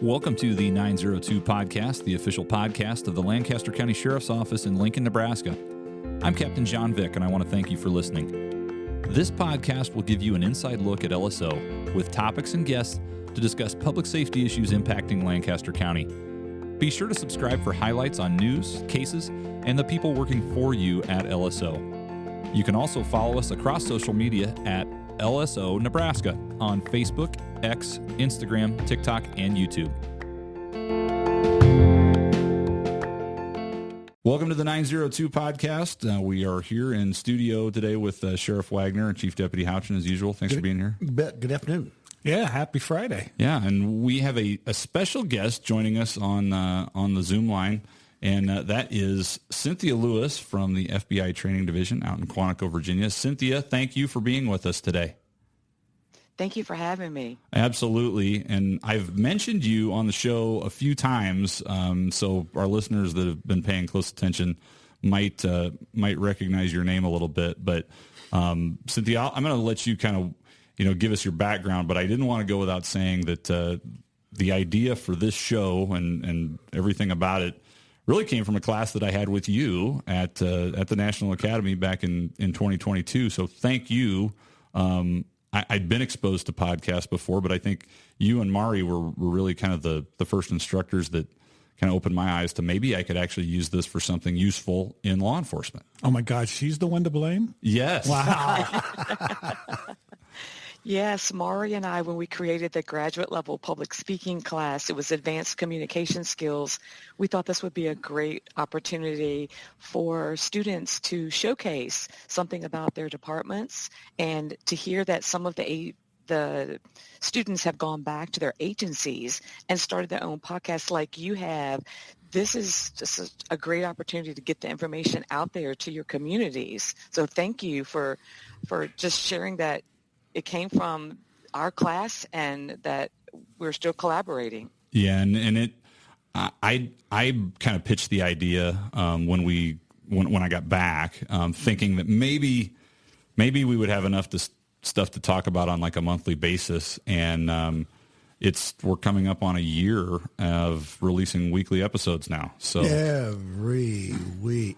Welcome to the 902 Podcast, the official podcast of the Lancaster County Sheriff's Office in Lincoln, Nebraska. I'm Captain Vik, and I want to thank you for listening. This podcast will give you an inside look at LSO with topics and guests to discuss public safety issues impacting Lancaster County. Be sure to subscribe for highlights on news, cases, and the people working for you at LSO. You can also follow us across social media at LSO Nebraska on Facebook, X, Instagram, TikTok, and YouTube. Welcome to the 902 Podcast. We are here in studio today with Sheriff Wagner and Chief Deputy Houchin as usual. Thanks for being here. Good afternoon. Yeah, happy Friday. Yeah, and we have a special guest joining us on the Zoom line, and that is Cynthia Lewis from the FBI Training Division out in Quantico, Virginia. Cynthia, thank you for being with us today. Thank you for having me. Absolutely, and I've mentioned you on the show a few times, so our listeners that have been paying close attention might recognize your name a little bit. But Cynthia, I'm going to let you kind of give us your background, but I didn't want to go without saying that the idea for this show and everything about it really came from a class that I had with you at the National Academy back in 2022. So thank you. I'd been exposed to podcasts before, but I think you and Mari were really kind of the first instructors that kind of opened my eyes to maybe I could actually use this for something useful in law enforcement. Oh my gosh, she's the one to blame? Yes. Wow. Yes, Mari and I, when we created the graduate level public speaking class, it was advanced communication skills. We thought this would be a great opportunity for students to showcase something about their departments and to hear that some of the students have gone back to their agencies and started their own podcasts like you have. This is just a great opportunity to get the information out there to your communities. So thank you for just sharing that. It came from our class and that we're still collaborating. Yeah, and I kind of pitched the idea when I got back, thinking that maybe we would have enough stuff to talk about on like a monthly basis, and we're coming up on a year of releasing weekly episodes now. So every week.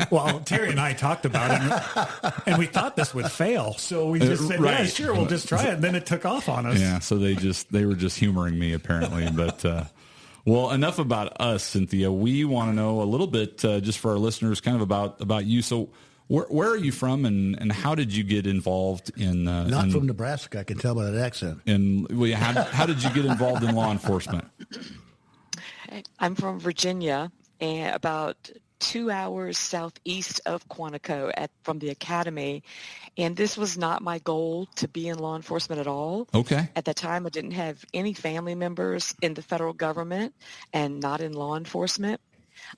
Well, Terry and I talked about it, and we thought this would fail. So we just said, right. Yeah, sure, we'll just try it. And then it took off on us. Yeah, so they were just humoring me apparently. But, well, enough about us, Cynthia. We want to know a little bit, just for our listeners, kind of about you. So where are you from, and how did you get involved in... Not from Nebraska, I can tell by that accent. And how did you get involved in law enforcement? I'm from Virginia, and about 2 hours southeast of Quantico from the academy. And this was not my goal to be in law enforcement at all. Okay. At the time, I didn't have any family members in the federal government and not in law enforcement.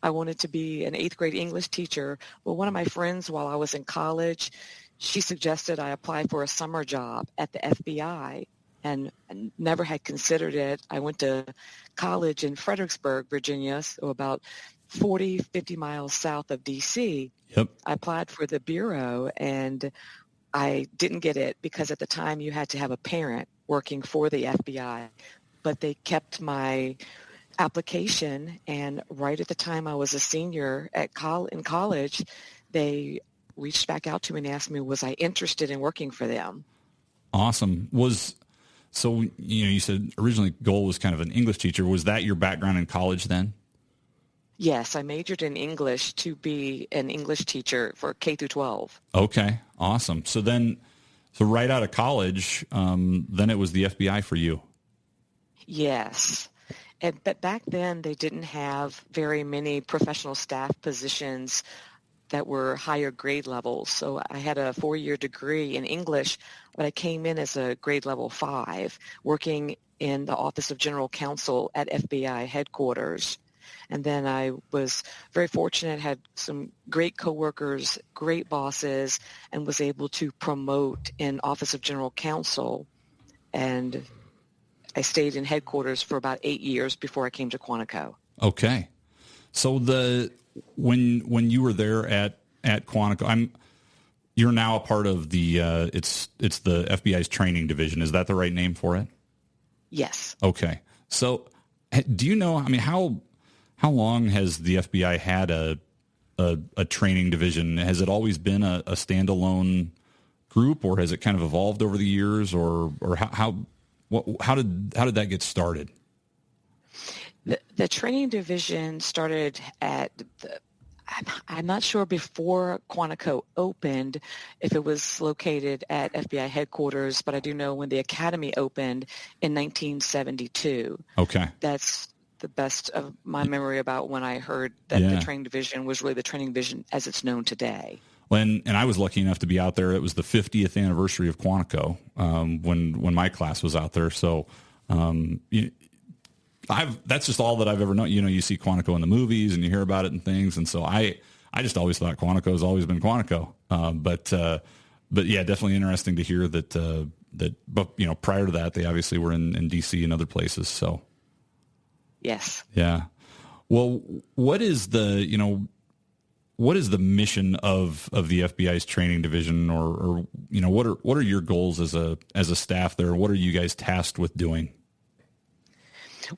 I wanted to be an 8th grade English teacher. Well, one of my friends while I was in college, she suggested I apply for a summer job at the FBI and never had considered it. I went to college in Fredericksburg, Virginia, so about 50 miles south of D.C. Yep. I applied for the bureau, and I didn't get it because at the time you had to have a parent working for the FBI. But they kept my application, and right at the time I was a senior in college, they reached back out to me and asked me, was I interested in working for them? Awesome. So you said originally goal was kind of an English teacher. Was that your background in college then? Yes, I majored in English to be an English teacher for K through 12. Okay, awesome. So right out of college, then it was the FBI for you. Yes. But back then they didn't have very many professional staff positions that were higher grade levels. So I had a 4-year degree in English, but I came in as a grade level 5, working in the Office of General Counsel at FBI headquarters. And then I was very fortunate, had some great coworkers, great bosses, and was able to promote in Office of General Counsel. And I stayed in headquarters for about 8 years before I came to Quantico. Okay. So when you were there at Quantico, you're now a part of the it's the FBI's training division. Is that the right name for it? Yes. Okay. So do you know, I mean, how long has the FBI had a training division? Has it always been a standalone group, or has it kind of evolved over the years, or how did that get started? The training division started at I'm not sure before Quantico opened if it was located at FBI headquarters, but I do know when the academy opened in 1972. Okay. That's the best of my memory about when I heard that the training division was really the training division as it's known today. And I was lucky enough to be out there. It was the 50th anniversary of Quantico when my class was out there. So that's just all that I've ever known. You know, you see Quantico in the movies and you hear about it and things. And so I just always thought Quantico has always been Quantico. But yeah, definitely interesting to hear that, but you know, prior to that, they obviously were in DC and other places. So. Yes. Yeah. Well, what is the mission of the FBI's training division, or you know, what are your goals as a staff there? What are you guys tasked with doing?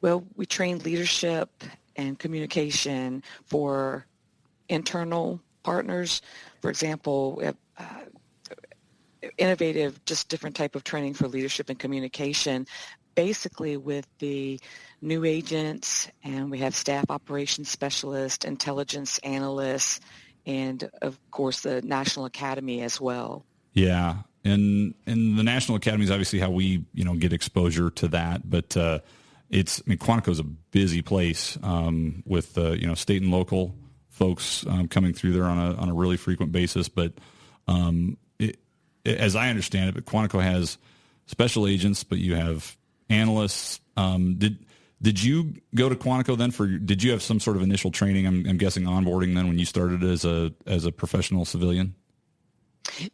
Well, we train leadership and communication for internal partners. For example, we have innovative, just different type of training for leadership and communication, basically with the new agents, and we have staff operations specialists, intelligence analysts, and of course the National Academy as well. Yeah. And the National Academy is obviously how we, you know, get exposure to that, but Quantico is a busy place with you know, state and local folks coming through there on a really frequent basis. But as I understand it, but Quantico has special agents, but you have analysts. Did you go to Quantico then did you have some sort of initial training? I'm guessing onboarding then when you started as a professional civilian?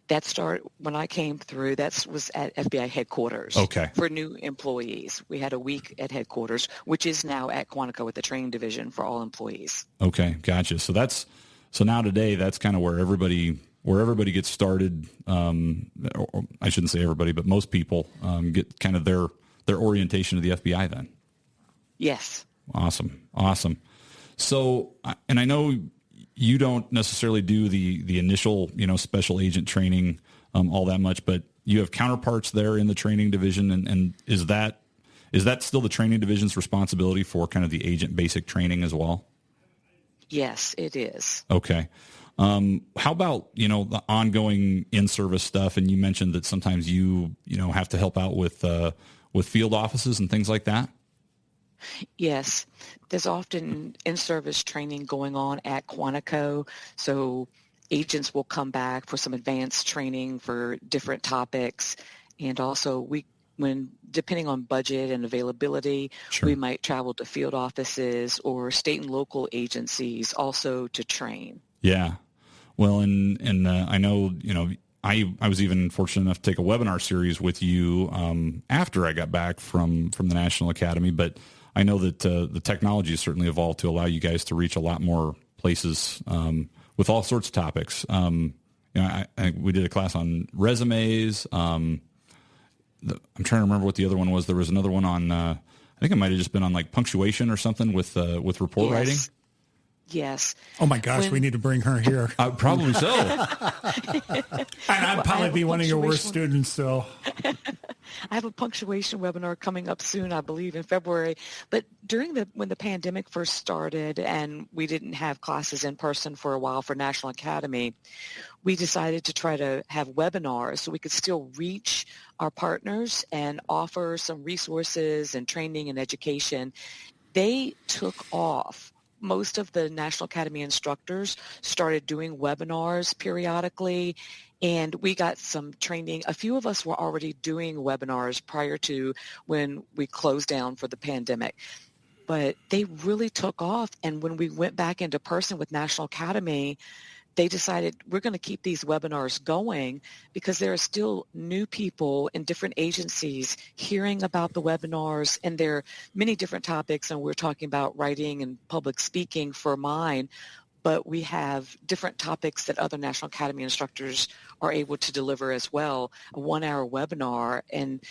That started when I came through. That was at FBI headquarters. Okay. For new employees. We had a week at headquarters, which is now at Quantico at the training division for all employees. Okay, gotcha. So now today, that's kind of where everybody gets started. Or I shouldn't say everybody, but most people get kind of their orientation to the FBI then. Yes. Awesome. So, and I know you don't necessarily do the initial, you know, special agent training all that much, but you have counterparts there in the training division, and is that still the training division's responsibility for kind of the agent basic training as well? Yes, it is. Okay. How about, you know, the ongoing in-service stuff? And you mentioned that sometimes you know, have to help out with field offices and things like that. Yes, there's often in-service training going on at Quantico, so agents will come back for some advanced training for different topics, and also when depending on budget and availability, Sure. We might travel to field offices or state and local agencies also to train. Yeah, well, and I know, you know, I was even fortunate enough to take a webinar series with you after I got back from the National Academy, but I know that the technology has certainly evolved to allow you guys to reach a lot more places with all sorts of topics. You know, we did a class on resumes. I'm trying to remember what the other one was. There was another one on, I think it might have just been on like punctuation or something with report writing. Yes. Oh my gosh, we need to bring her here. Probably so. And I'd probably be one of your worst students, so. I have a punctuation webinar coming up soon, I believe in February. But when the pandemic first started and we didn't have classes in person for a while for National Academy, we decided to try to have webinars so we could still reach our partners and offer some resources and training and education. They took off. Most of the National Academy instructors started doing webinars periodically, and we got some training. A few of us were already doing webinars prior to when we closed down for the pandemic, but they really took off. And when we went back into person with National Academy, they decided we're going to keep these webinars going because there are still new people in different agencies hearing about the webinars, and there are many different topics, and we're talking about writing and public speaking for mine, but we have different topics that other National Academy instructors are able to deliver as well, a 1-hour webinar, and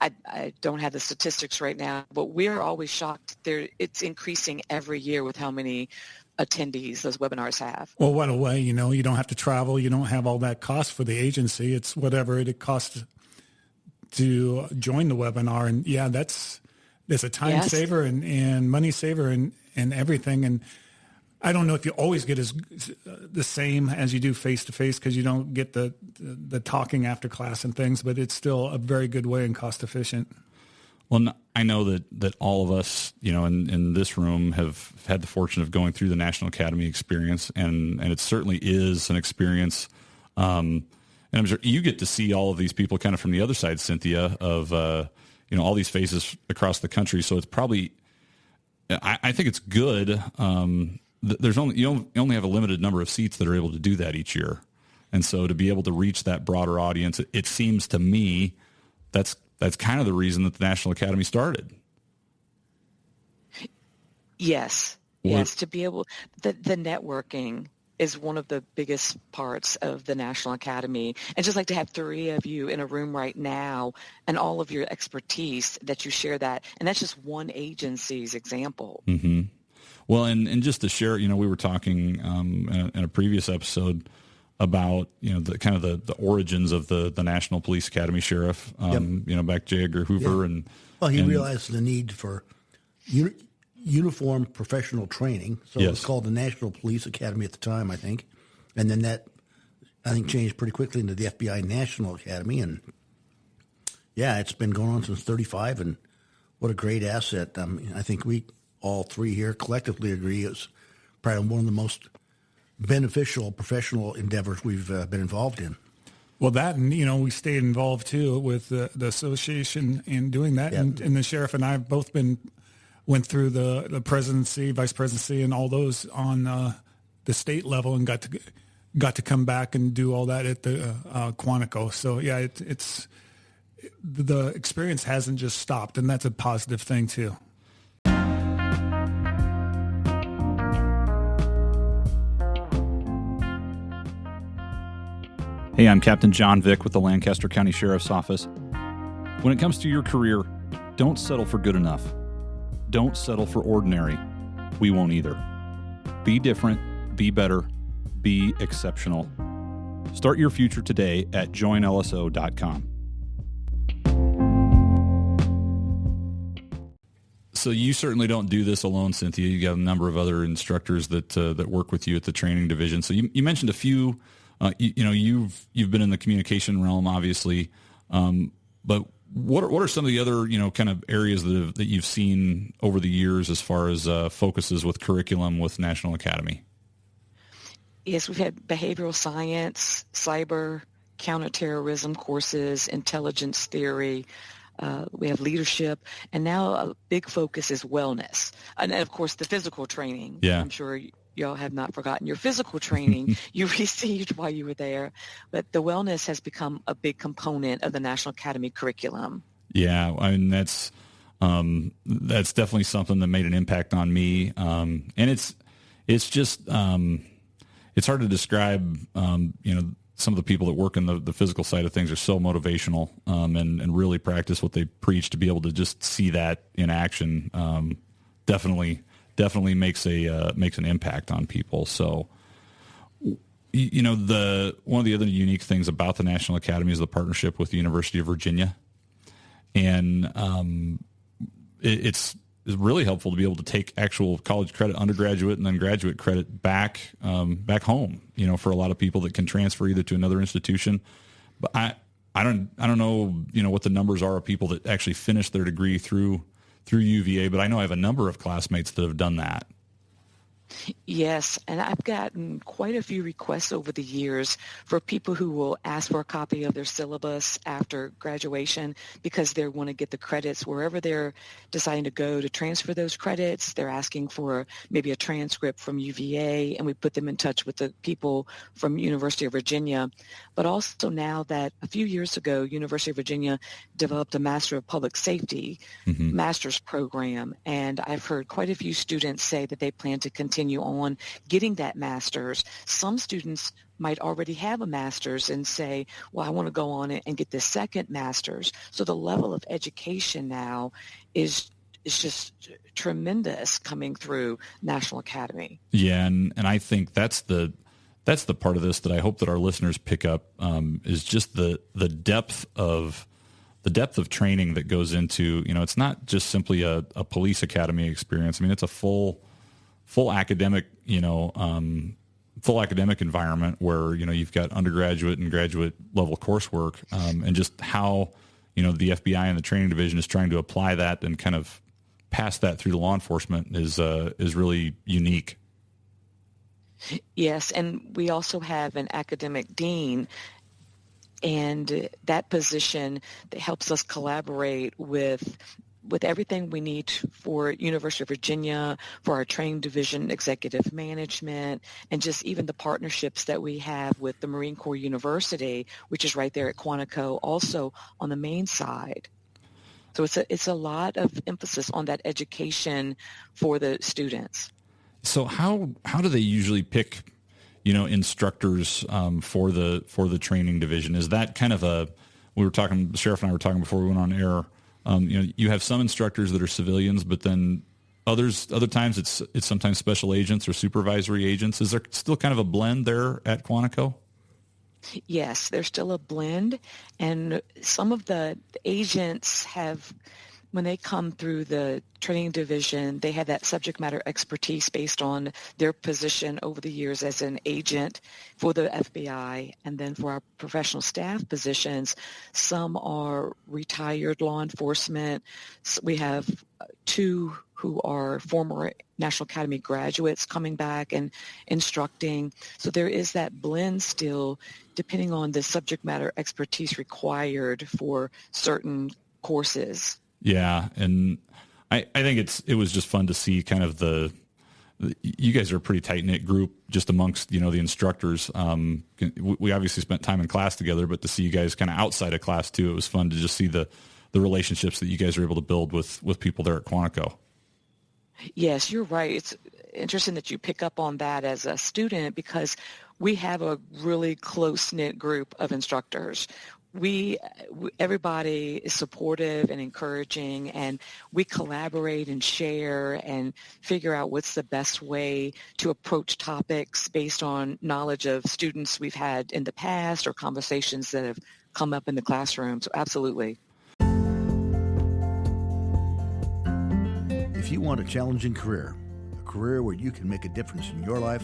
I don't have the statistics right now, but we're always shocked. It's increasing every year with how many attendees those webinars have. Well, what a way, you don't have to travel. You don't have all that cost for the agency. It's whatever it costs to join the webinar. And yeah, it's a time saver and money saver and everything. And I don't know if you always get the same as you do face-to-face, because you don't get the talking after class and things, but it's still a very good way and cost efficient. Well, I know that all of us, in this room have had the fortune of going through the National Academy experience, and it certainly is an experience. And I'm sure you get to see all of these people kind of from the other side, Cynthia, of, all these faces across the country. So it's probably, I think it's good. You only have a limited number of seats that are able to do that each year. And so to be able to reach that broader audience, it seems to me that's kind of the reason that the National Academy started. Yes. Yes. To be able, the networking is one of the biggest parts of the National Academy. And just like to have three of you in a room right now and all of your expertise that you share that. And that's just one agency's example. Mm-hmm. Well, and just to share, we were talking in a previous episode about, the kind of the origins of the National Police Academy sheriff, back J. Edgar Hoover. Yeah. He realized the need for uniform professional training. So it was called the National Police Academy at the time, I think. And then that, I think, changed pretty quickly into the FBI National Academy. And yeah, it's been going on since 1935, and what a great asset. I think we all three here collectively agree it's probably one of the most beneficial professional endeavors we've been involved in. Well, that, and, we stayed involved, too, with the association in doing that. Yeah. And the sheriff and I have both went through the presidency, vice presidency, and all those on the state level, and got to come back and do all that at the Quantico. So, yeah, it's the experience hasn't just stopped, and that's a positive thing, too. Hey, I'm Captain John Vik with the Lancaster County Sheriff's Office. When it comes to your career, don't settle for good enough. Don't settle for ordinary. We won't either. Be different, be better, be exceptional. Start your future today at joinlso.com. So you certainly don't do this alone, Cynthia. You got a number of other instructors that work with you at the training division. So you mentioned a few. You've been in the communication realm, obviously, but what are some of the other kind of areas that you've seen over the years as far as focuses with curriculum with National Academy? Yes, we've had behavioral science, cyber, counterterrorism courses, intelligence theory. We have leadership, and now a big focus is wellness, and of course the physical training. Yeah, I'm sure y'all have not forgotten your physical training you received while you were there, but the wellness has become a big component of the National Academy curriculum. Yeah, I mean that's definitely something that made an impact on me, and it's just it's hard to describe. Some of the people that work in the physical side of things are so motivational and really practice what they preach. To be able to just see that in action definitely makes an impact on people. So, one of the other unique things about the National Academy is the partnership with the University of Virginia, and it's really helpful to be able to take actual college credit, undergraduate and then graduate credit back home. For a lot of people that can transfer either to another institution. But I don't know what the numbers are of people that actually finish their degree through UVA, but I know I have a number of classmates that have done that. Yes, and I've gotten quite a few requests over the years for people who will ask for a copy of their syllabus after graduation because they want to get the credits wherever they're deciding to go to transfer those credits. They're asking for maybe a transcript from UVA, and we put them in touch with the people from University of Virginia. But also now that a few years ago, University of Virginia developed a Master of Public Safety master's program, and I've heard quite a few students say that they plan to continue on getting that master's. Some students might already have a master's and say, well, I want to go on and get this second master's. So the level of education now is just tremendous coming through National Academy. Yeah, and I think that's the part of this that I hope that our listeners pick up, is just the depth of training that goes into, it's not just simply a police academy experience. I mean, it's a full academic, full academic environment where, you've got undergraduate and graduate level coursework, and just how, the FBI and the training division is trying to apply that and kind of pass that through to law enforcement is really unique. Yes, and we also have an academic dean, and that position that helps us collaborate with everything we need for University of Virginia, for our training division, executive management, and just even the partnerships that we have with the Marine Corps University, which is right there at Quantico, also on the main side. So it's a lot of emphasis on that education for the students. So how do they usually pick, instructors for the training division? Is that kind of the Sheriff and I were talking before we went on air. You have some instructors that are civilians, but then other times it's sometimes special agents or supervisory agents. Is there still kind of a blend there at Quantico? Yes, there's still a blend, and some of the agents have, when they come through the training division, they have that subject matter expertise based on their position over the years as an agent for the FBI. And then for our professional staff positions, some are retired law enforcement. So we have 2 who are former National Academy graduates coming back and instructing. So there is that blend still, depending on the subject matter expertise required for certain courses. Yeah, and I think it was just fun to see kind of you guys are a pretty tight-knit group just amongst, the instructors. We obviously spent time in class together, but to see you guys kind of outside of class too, it was fun to just see the relationships that you guys are able to build with people there at Quantico. Yes, you're right. It's interesting that you pick up on that as a student, because we have a really close-knit group of instructors. Everybody is supportive and encouraging, and we collaborate and share and figure out what's the best way to approach topics based on knowledge of students we've had in the past or conversations that have come up in the classroom. So absolutely. If you want a challenging career, a career where you can make a difference in your life,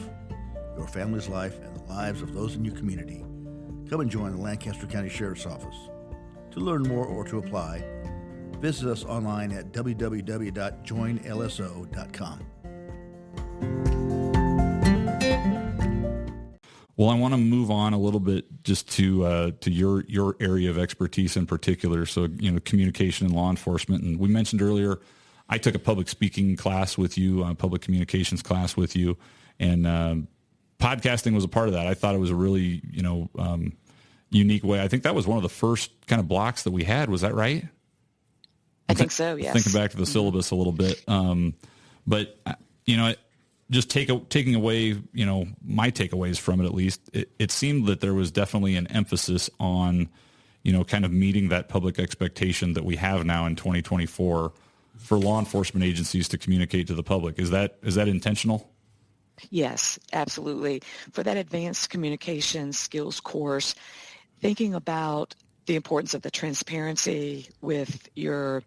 your family's life, and the lives of those in your community, come and join the Lancaster County Sheriff's Office. To learn more or to apply, visit us online at www.joinlso.com. Well, I want to move on a little bit just to your area of expertise in particular. So, communication and law enforcement. And we mentioned earlier, I took a public speaking class with you, a public communications class with you, and podcasting was a part of that. I thought it was a really, unique way. I think that was one of the first kind of blocks that we had. Was that right? I think so, yes. Thinking back to the syllabus a little bit. But, just taking away, my takeaways from it, at least, it seemed that there was definitely an emphasis on, kind of meeting that public expectation that we have now in 2024 for law enforcement agencies to communicate to the public. Is that intentional? Yes, absolutely. For that advanced communication skills course, thinking about the importance of the transparency with your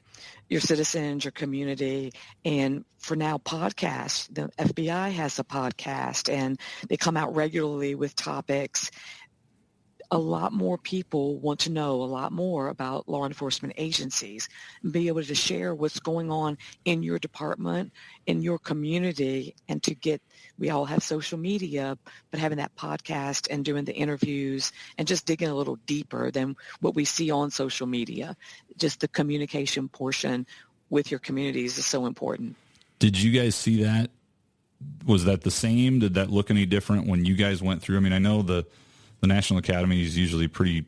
citizens, your community, and for now podcasts. The FBI has a podcast, and they come out regularly with topics. A lot more people want to know a lot more about law enforcement agencies and be able to share what's going on in your department, in your community, and we all have social media, but having that podcast and doing the interviews and just digging a little deeper than what we see on social media, just the communication portion with your communities is so important. Did you guys see that? Was that the same? Did that look any different when you guys went through? I mean, I know the National Academy is usually pretty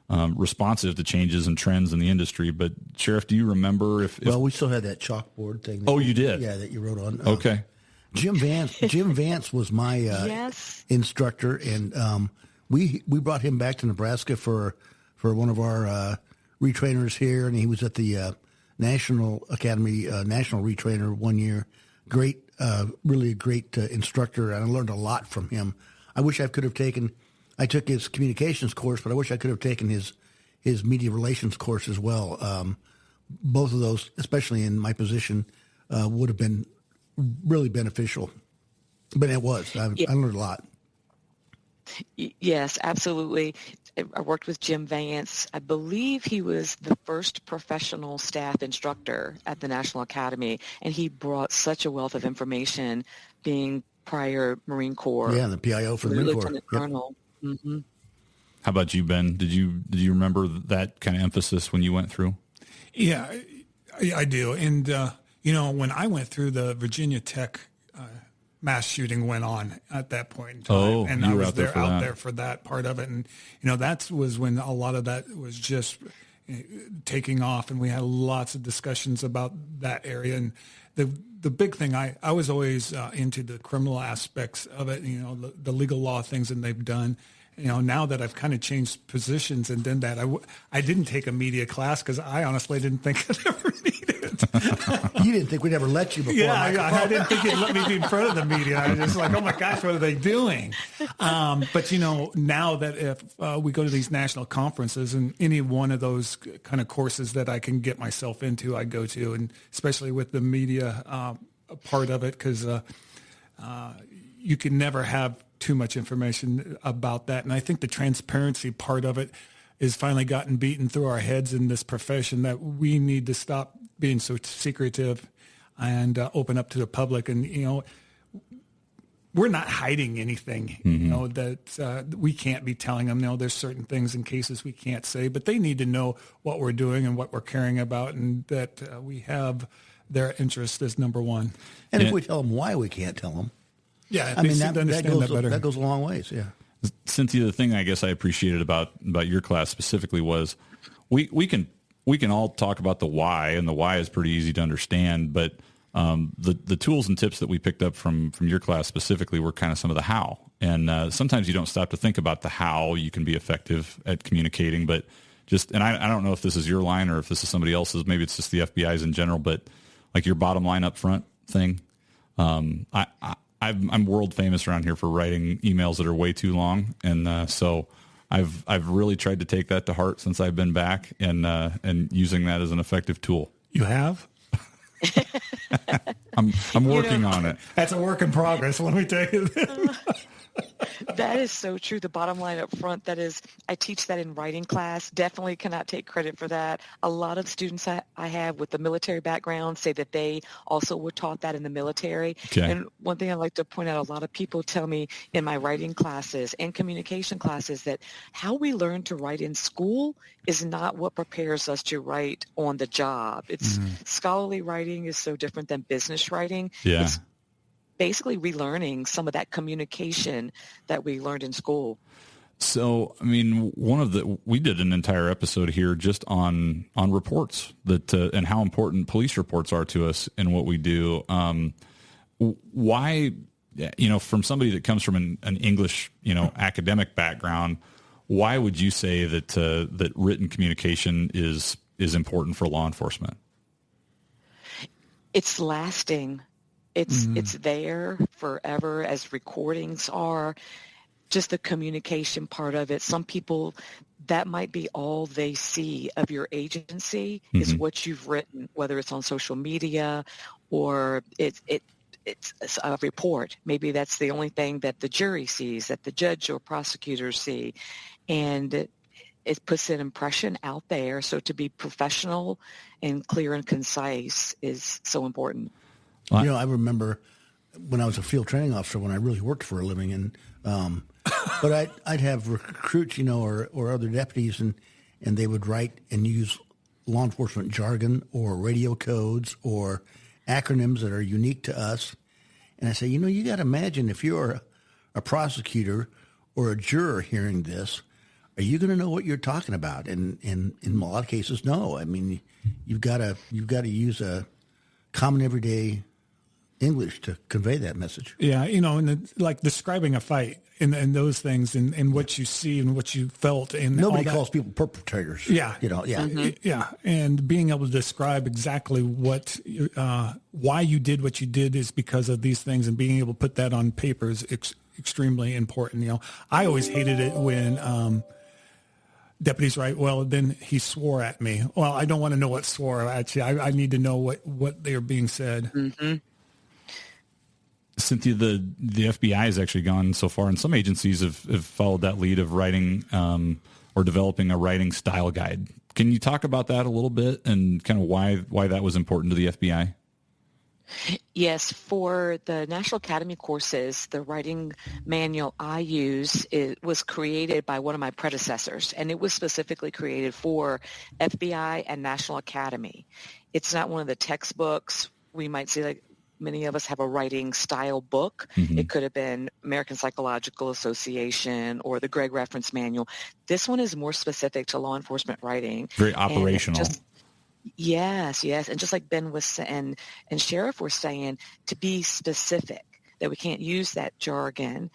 responsive to changes and trends in the industry. But Sheriff, do you remember if well, we still had that chalkboard thing. Oh, you did? Yeah, that you wrote on. Okay. Jim Vance was my instructor, and we brought him back to Nebraska for one of our retrainers here, and he was at the National Academy National Retrainer 1 year. Great, really a great instructor, and I learned a lot from him. I wish I took his communications course, but I wish I could have taken his media relations course as well. Both of those, especially in my position, would have been really beneficial. But it was. I learned a lot. Yes, absolutely. I worked with Jim Vance. I believe he was the first professional staff instructor at the National Academy, and he brought such a wealth of information, being prior Marine Corps. Yeah, the PIO for the Marine Corps. Lieutenant Colonel. Mm-hmm. How about you, Ben? Did you remember that kind of emphasis when you went through? Yeah, I do. And, when I went through, the Virginia Tech mass shooting went on at that point in time. Oh, and you I were was out there there for that part of it. And, that was when a lot of that was just taking off, and we had lots of discussions about that area. And the big thing, I was always into the criminal aspects of it, the legal law things that they've done. Now that I've kind of changed positions and done that, I didn't take a media class because I honestly didn't think I'd ever need it. You didn't think we'd ever let you before? Yeah, I didn't think you'd let me be in front of the media. I was just like, oh my gosh, what are they doing? But now that if we go to these national conferences, and any one of those kind of courses that I can get myself into, I go to, and especially with the media part of it, because you can never have too much information about that. And I think the transparency part of it is finally gotten beaten through our heads in this profession, that we need to stop being so secretive and open up to the public. And, we're not hiding anything, that we can't be telling them. There's certain things in cases we can't say, but they need to know what we're doing and what we're caring about, and that we have their interest as number one. And if we tell them why we can't tell them, yeah, I mean, that goes a long ways. Yeah. Cynthia, the thing I guess I appreciated about your class specifically was we can all talk about the why, and the why is pretty easy to understand, but the tools and tips that we picked up from your class specifically were kind of some of the how. And sometimes you don't stop to think about the how you can be effective at communicating, but and I don't know if this is your line or if this is somebody else's, maybe it's just the FBI's in general, but like your bottom line up front thing. I'm world famous around here for writing emails that are way too long, and so I've really tried to take that to heart since I've been back, and using that as an effective tool. You have? I'm working on it. That's a work in progress. Let me tell you. That is so true. The bottom line up front, that is, I teach that in writing class. Definitely cannot take credit for that. A lot of students I have with the military background say that they also were taught that in the military. Okay. And one thing I like to point out, a lot of people tell me in my writing classes and communication classes that how we learn to write in school is not what prepares us to write on the job. It's scholarly writing is so different than business writing. Yeah. It's basically relearning some of that communication that we learned in school. So, I mean, we did an entire episode here just on reports and how important police reports are to us in what we do. Why, from somebody that comes from an English, academic background, why would you say that written communication is important for law enforcement? It's lasting. It's there forever, as recordings are. Just the communication part of it. Some people, that might be all they see of your agency is what you've written, whether it's on social media or it's a report. Maybe that's the only thing that the jury sees, that the judge or prosecutors see. And it puts an impression out there. So to be professional and clear and concise is so important. I remember when I was a field training officer, when I really worked for a living, and but I'd have recruits, or other deputies, and they would write and use law enforcement jargon or radio codes or acronyms that are unique to us. And I say, you got to imagine if you're a prosecutor or a juror hearing this, are you going to know what you're talking about? And in a lot of cases, no. I mean, you've got to use a common everyday English to convey that message. Yeah, and like describing a fight and those things and what you see and what you felt. And nobody calls people perpetrators. Yeah. Mm-hmm. Yeah. And being able to describe exactly what, why you did what you did is because of these things, and being able to put that on paper is extremely important. I always hated it when deputies write, well, then he swore at me. Well, I don't want to know what swore at you. I need to know what they are being said. Mm-hmm. Cynthia, the FBI has actually gone so far, and some agencies have followed that lead of writing or developing a writing style guide. Can you talk about that a little bit and kind of why that was important to the FBI? Yes, for the National Academy courses, the writing manual I use was created by one of my predecessors, and it was specifically created for FBI and National Academy. It's not one of the textbooks. We might see, like, many of us have a writing style book. Mm-hmm. It could have been American Psychological Association or the Gregg Reference Manual. This one is more specific to law enforcement writing. Very operational. Yes. And just like Ben was saying and Sheriff were saying, to be specific, that we can't use that jargon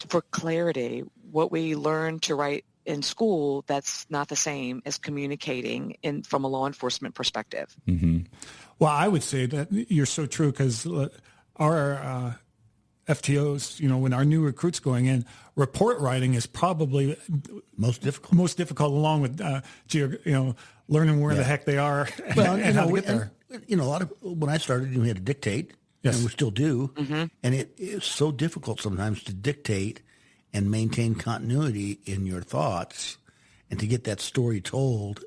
for clarity. What we learn to write in school, that's not the same as communicating from a law enforcement perspective. Mm-hmm. Well, I would say that you're so true, because our FTOs, when our new recruits going in, report writing is probably most difficult, along with learning where the heck they are and how to get there. A lot of when I started, we had to dictate, yes, and we still do, mm-hmm. and it is so difficult sometimes to dictate and maintain continuity in your thoughts, and to get that story told,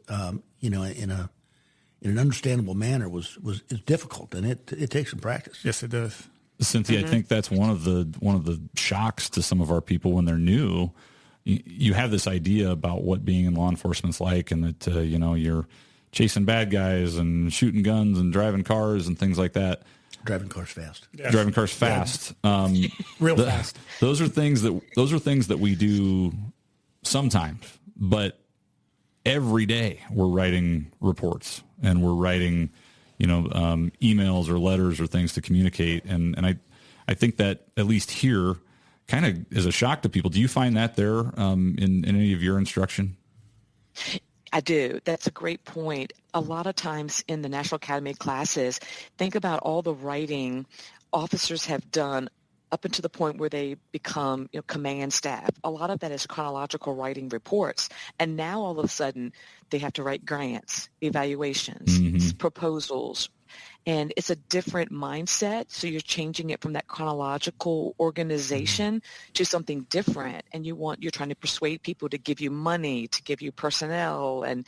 in an understandable manner is difficult, and it takes some practice. Yes, it does. Cynthia, mm-hmm. I think that's one of the shocks to some of our people when they're new. You have this idea about what being in law enforcement's like, and that you're chasing bad guys and shooting guns and driving cars and things like that. Driving cars fast. Yes. Driving cars fast. Real fast. Those are things that we do sometimes, but every day we're writing reports and we're writing, emails or letters or things to communicate. And I think that at least here kind of is a shock to people. Do you find that there in any of your instruction? I do. That's a great point. A lot of times in the National Academy classes, think about all the writing officers have done up until the point where they become command staff. A lot of that is chronological writing reports. And now all of a sudden they have to write grants, evaluations, mm-hmm. proposals. And it's a different mindset. So you're changing it from that chronological organization to something different. And you're trying to persuade people to give you money, to give you personnel and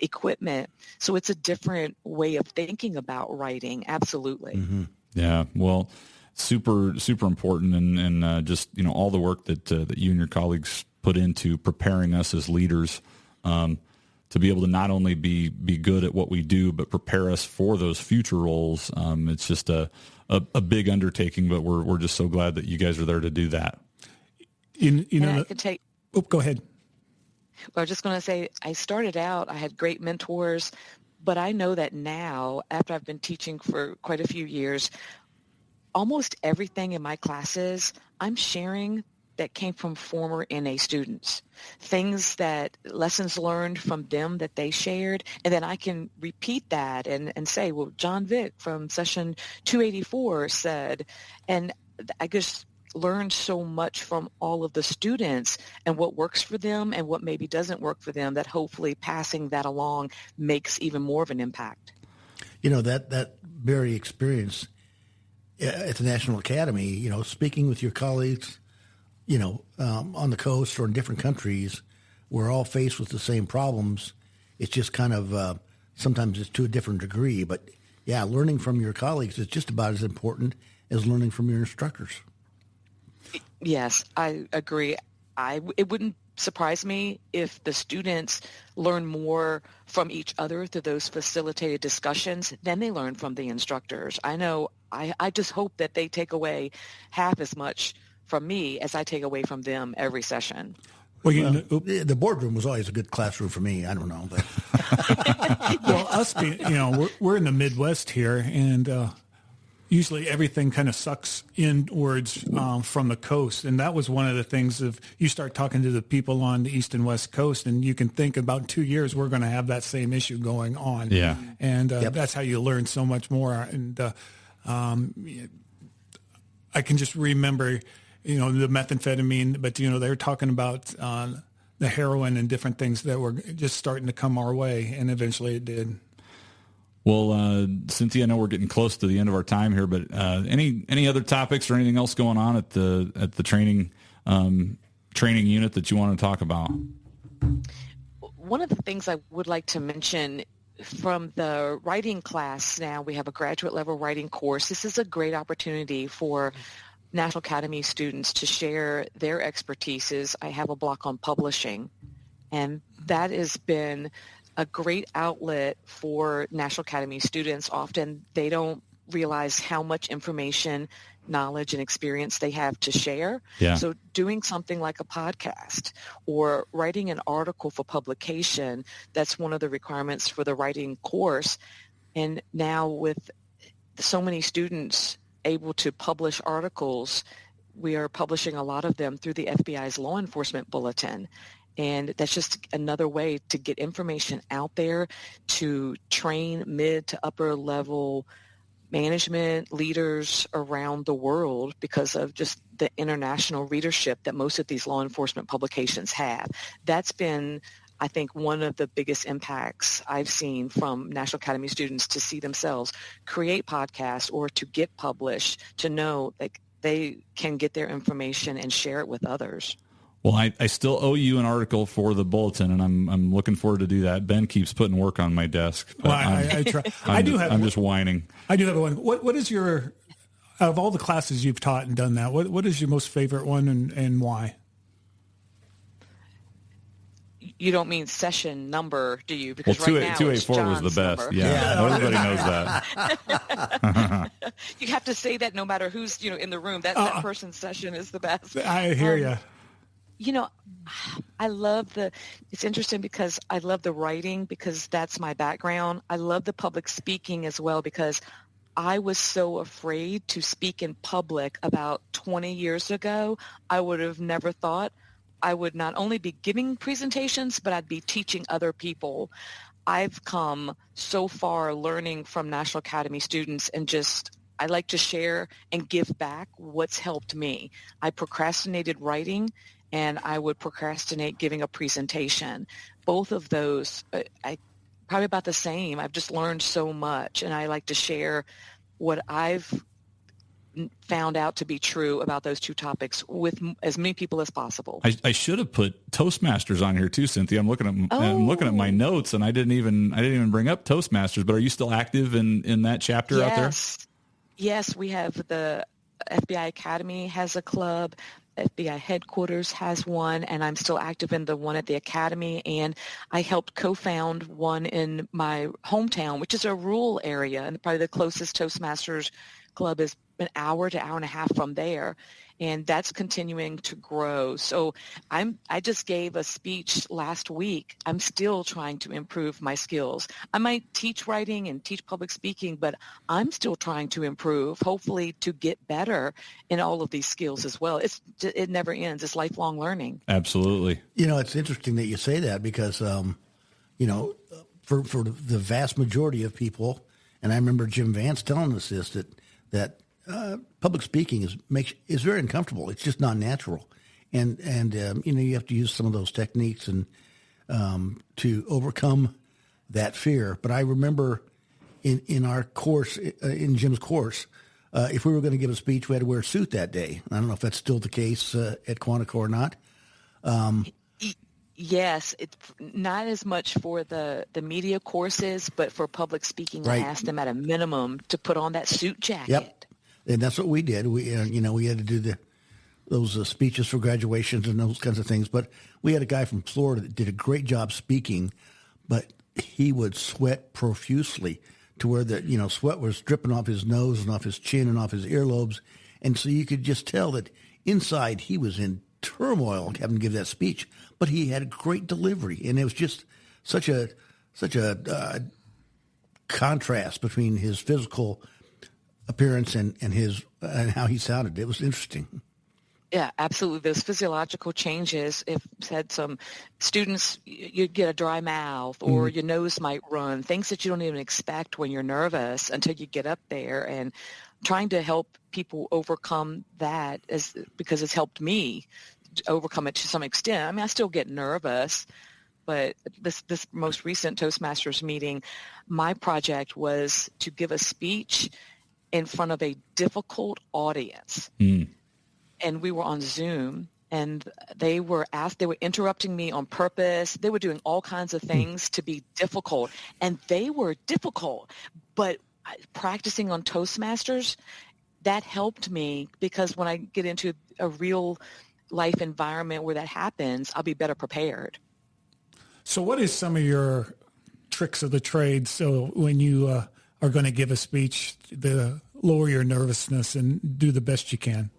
equipment. So it's a different way of thinking about writing. Absolutely. Mm-hmm. Yeah. Well, super, super important. And just, all the work that you and your colleagues put into preparing us as leaders, to be able to not only be good at what we do, but prepare us for those future roles. It's just a big undertaking, but we're just so glad that you guys are there to do that. Go ahead. Well, I was just going to say, I started out, I had great mentors, but I know that now, after I've been teaching for quite a few years, almost everything in my classes, I'm sharing that came from former NA students, lessons learned from them that they shared, and then I can repeat that and say, well, John Vik from session 284 said, and I just learned so much from all of the students and what works for them and what maybe doesn't work for them, that hopefully passing that along makes even more of an impact. That very experience at the National Academy, speaking with your colleagues, on the coast or in different countries, we're all faced with the same problems. It's just kind of, sometimes it's to a different degree. But, yeah, learning from your colleagues is just about as important as learning from your instructors. Yes, I agree. It wouldn't surprise me if the students learn more from each other through those facilitated discussions than they learn from the instructors. I know I just hope that they take away half as much from me as I take away from them every session. Well, the boardroom was always a good classroom for me. I don't know, but well, us being, we're in the Midwest here, and usually everything kind of sucks inwards from the coast. And that was one of the things of you start talking to the people on the East and West Coast, and you can think about 2 years, we're going to have that same issue going on. Yeah. And that's how you learn so much more. And I can just remember, the methamphetamine, but, they were talking about the heroin and different things that were just starting to come our way. And eventually it did. Well, Cynthia, I know we're getting close to the end of our time here, but any other topics or anything else going on at the training unit that you want to talk about? One of the things I would like to mention from the writing class, now we have a graduate level writing course. This is a great opportunity for National Academy students to share their expertises. I have a block on publishing, and that has been a great outlet for National Academy students. Often they don't realize how much information, knowledge, and experience they have to share. Yeah. So doing something like a podcast or writing an article for publication, that's one of the requirements for the writing course. And now with so many students able to publish articles, we are publishing a lot of them through the FBI's Law Enforcement Bulletin. And that's just another way to get information out there to train mid to upper level management leaders around the world because of just the international readership that most of these law enforcement publications have. That's been, I think, one of the biggest impacts I've seen from National Academy students to see themselves create podcasts or to get published, to know that they can get their information and share it with others. Well, I still owe you an article for the bulletin, and I'm looking forward to do that. Ben keeps putting work on my desk. Well, I try. I'm just whining. I do have one. What is your, out of all the classes you've taught and done that, what is your most favorite one and why? You don't mean session number, do you? Because well, right now 284 was the best. Number. Yeah, everybody knows that. You have to say that no matter who's in the room. That person's session is the best. I hear you. I love it's interesting because I love the writing because that's my background. I love the public speaking as well because I was so afraid to speak in public about 20 years ago. I would have never thought I would not only be giving presentations, but I'd be teaching other people. I've come so far learning from National Academy students and I like to share and give back what's helped me. I procrastinated writing and I would procrastinate giving a presentation. Both of those, I probably about the same. I've just learned so much, and I like to share what I've found out to be true about those two topics with as many people as possible. I should have put Toastmasters on here too, Cynthia. I'm looking at my notes, and I didn't even bring up Toastmasters. But are you still active in that chapter out there? Yes, we have the FBI Academy has a club. FBI headquarters has one, and I'm still active in the one at the Academy, and I helped co-found one in my hometown, which is a rural area, and probably the closest Toastmasters club is an hour to hour and a half from there, and that's continuing to grow. So I just gave a speech last week. I'm still trying to improve my skills. I might teach writing and teach public speaking, but I'm still trying to improve, hopefully to get better in all of these skills as well. It never ends. It's lifelong learning. Absolutely. It's interesting that you say that because, for the vast majority of people, and I remember Jim Vance telling us this, that public speaking is very uncomfortable. It's just not natural, and you have to use some of those techniques and to overcome that fear. But I remember in our course, in Jim's course, if we were going to give a speech, we had to wear a suit that day. I don't know if that's still the case at Quantico or not. Yes, it's not as much for the media courses, but for public speaking, right. I asked them at a minimum to put on that suit jacket. Yep. And that's what we did. We had to do those speeches for graduations and those kinds of things. But we had a guy from Florida that did a great job speaking, but he would sweat profusely to where the sweat was dripping off his nose and off his chin and off his earlobes. And so you could just tell that inside he was in turmoil having to give that speech. But he had a great delivery, and it was just such a contrast between his physical appearance and how he sounded. It was interesting. Yeah, absolutely. Those physiological changes, if had some students, you get a dry mouth or your nose might run, things that you don't even expect when you're nervous until you get up there, and trying to help people overcome that because it's helped me overcome it to some extent. I mean, I still get nervous, but this most recent Toastmasters meeting, my project was to give a speech in front of a difficult audience. And we were on Zoom, and they were interrupting me on purpose. They were doing all kinds of things to be difficult, and they were difficult. But practicing on Toastmasters, that helped me, because when I get into a real life environment where that happens, I'll be better prepared. So what is some of your tricks of the trade? So when you are going to give a speech, to lower your nervousness and do the best you can?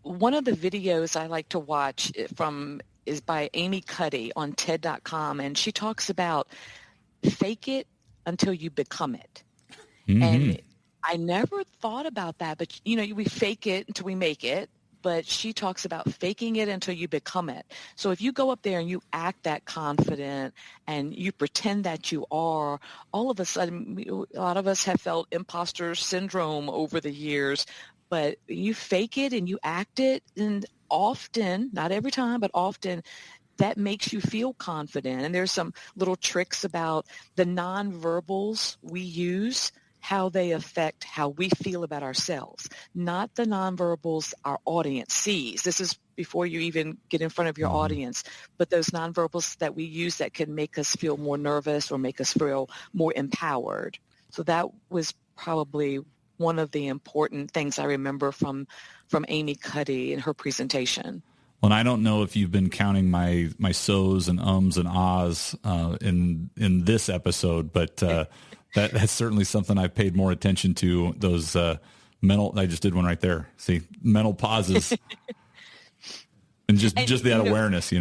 One of the videos I like to watch is by Amy Cuddy on TED.com, and she talks about fake it until you become it. And I never thought about that, but we fake it until we make it, but she talks about faking it until you become it. So if you go up there and you act that confident and you pretend that you are, all of a sudden, a lot of us have felt imposter syndrome over the years. But you fake it and you act it, and often, not every time, but often, that makes you feel confident. And there's some little tricks about the nonverbals we use, how they affect how we feel about ourselves, not the nonverbals our audience sees. This is before you even get in front of your audience, but those nonverbals that we use that can make us feel more nervous or make us feel more empowered. So that was probably one of the important things I remember from Amy Cuddy in her presentation. Well, and I don't know if you've been counting my so's and ums and ahs in this episode, but that's certainly something I've paid more attention to. Those mental, I just did one right there. See, mental pauses, and just that awareness,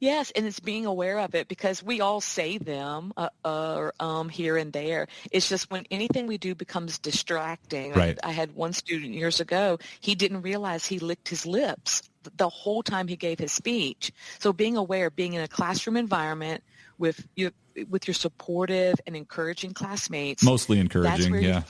Yes, and it's being aware of it, because we all say them or here and there. It's just when anything we do becomes distracting. Right. I had one student years ago, he didn't realize he licked his lips the whole time he gave his speech. So being aware, being in a classroom environment with your supportive and encouraging classmates. Mostly encouraging, yeah.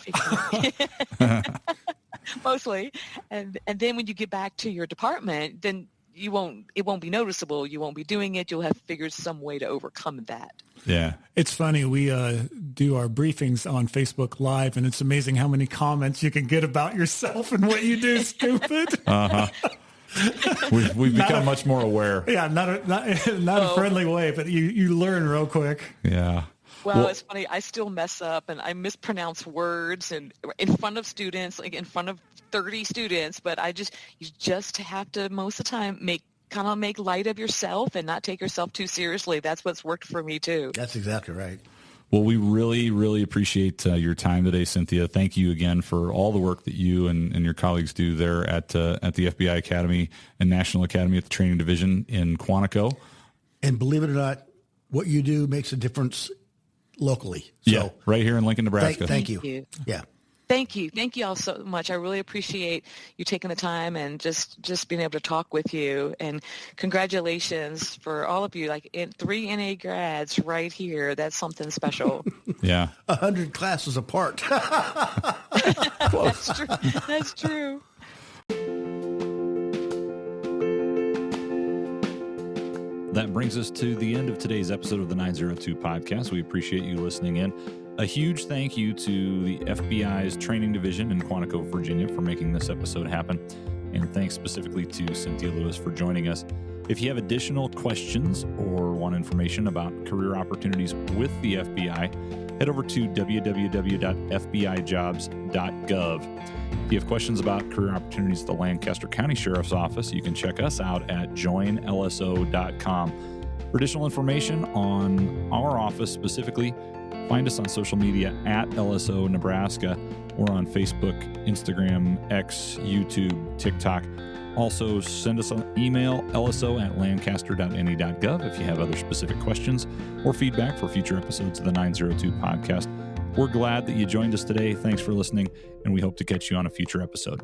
Mostly. And then when you get back to your department, then it won't be noticeable. You won't be doing it. You'll have figured some way to overcome that. Yeah. It's funny. We do our briefings on Facebook Live, and it's amazing how many comments you can get about yourself and what you do stupid. We've become much more aware. Yeah, not a friendly way, but you learn real quick. Yeah. Well, it's funny. I still mess up and I mispronounce words and in front of students, like in front of 30 students. But you just have to most of the time make light of yourself and not take yourself too seriously. That's what's worked for me too. That's exactly right. Well, we really, really appreciate your time today, Cynthia. Thank you again for all the work that you and your colleagues do there at the FBI Academy and National Academy at the Training Division in Quantico. And believe it or not, what you do makes a difference locally. So, yeah, right here in Lincoln, Nebraska. Thank you. Yeah. Thank you. Thank you all so much. I really appreciate you taking the time and just being able to talk with you. And congratulations for all of you, like 3 NA grads right here. That's something special. Yeah. 100 classes apart. That's true. That's true. That brings us to the end of today's episode of the 902 podcast. We appreciate you listening in. A huge thank you to the FBI's Training Division in Quantico, Virginia for making this episode happen. And thanks specifically to Cynthia Lewis for joining us. If you have additional questions or want information about career opportunities with the FBI, head over to www.fbijobs.gov. If you have questions about career opportunities at the Lancaster County Sheriff's Office, you can check us out at joinlso.com. For additional information on our office specifically, find us on social media at LSO Nebraska or on Facebook, Instagram, X, YouTube, TikTok. Also, send us an email, lso@lancaster.ne.gov if you have other specific questions or feedback for future episodes of the 902 podcast. We're glad that you joined us today. Thanks for listening, and we hope to catch you on a future episode.